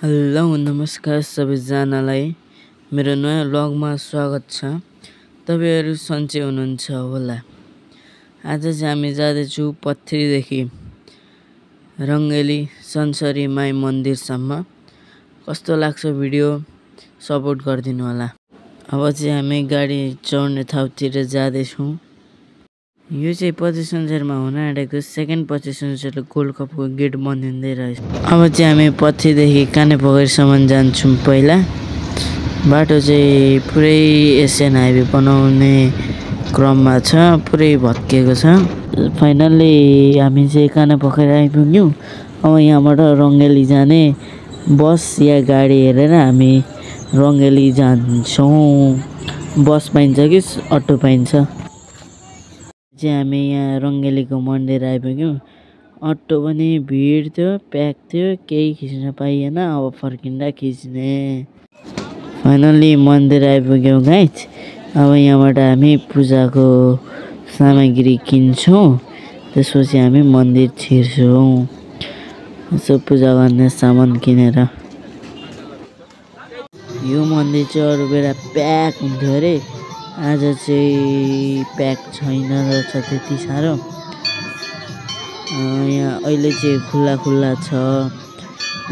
Hello नमस्कार सबैजनालाई मेरो नयाँ व्लगमा स्वागत छ। तपाईहरु सन्चै हुनुहुन्छ होला। आज चाहिँ हामी जाँदैछौँ पथरीदेखि रङ्गेली सन्सरी माई मन्दिरसम्म। कस्तो लाग्छ भिडियो सपोर्ट गरिदिनु होला। अब चाहिँ हामी गाडी चढ्ने ठाउँतिर जाँदैछौँ। यो चाहिँ 25 सन्चरमा हुन आँटेको सेकेन्ड 25 सन्चर गोल्ड कपको गेट बनिँदै रहेछ। अब चाहिँ हामी पथरीदेखि कानेपोखरीसम्म जान्छौँ। पहिला बाटो चाहिँ पुरै एसियन हाइवे बनाउने क्रममा छ, पुरै भत्किएको छ। फाइनल्ली हामी चाहिँ कानेपोखरी आइपुग्यौँ। अब यहाँबाट रङ्गेली जाने बस या गाडी हेरेर हामी रङ्गेली जान्छौँ। बस पाइन्छ कि अटो पाइन्छ। चाहिँ हामी यहाँ रङ्गेलीको मन्दिर आइपुग्यौँ। अटो पनि भिड थियो, प्याक थियो, केही खिच्न पाइएन। अब फर्किँदा खिच्ने। फाइनल्ली मन्दिर आइपुग्यौँ गाइज। अब यहाँबाट हामी पूजाको सामग्री किन्छौँ, त्यसपछि हामी मन्दिर छिर्छौँ यसो पूजा गर्ने सामान किनेर। यो मन्दिर चाहिँ अरू बेला प्याक हुन्थ्यो अरे, आज चाहिँ प्याक छैन रहेछ त्यति साह्रो। यहाँ अहिले चाहिँ खुल्ला छ।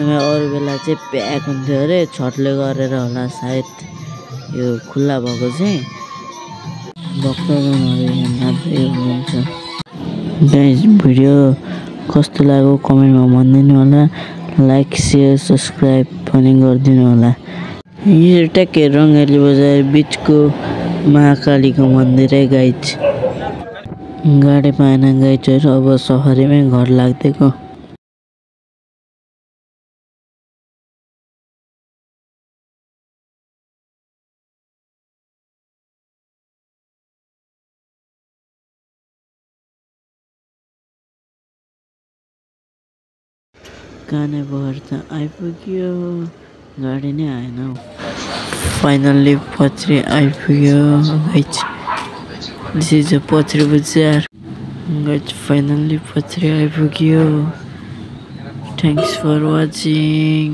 अरू बेला चाहिँ प्याक हुन्थ्यो अरे, छठले गरेर होला सायद यो खुल्ला भएको चाहिँ। भक्तजनहरू यहाँ नाच्दै हुनुहुन्छ। गाइज भिडियो कस्तो लाग्यो कमेन्टमा भनिदिनु होला। लाइक सेयर सब्सक्राइब पनि गरिदिनु होला। यो ट्याक्कै रङ्गेली बजार बिचको महाकालीको मन्दिर है गाइज। गाडी पाएन गाइजहरू, अब सफारीमै घर लाग्दिएको। कानेपोखरी त आइपुग्यो, गाडी नै आएन हौ। फाइनल्ली पथरी आइपुग्यो गाइज। दिस इज अ पथरी बजार गाइज। फाइनल्ली पथरी आइपुग्यो। Thanks for watching.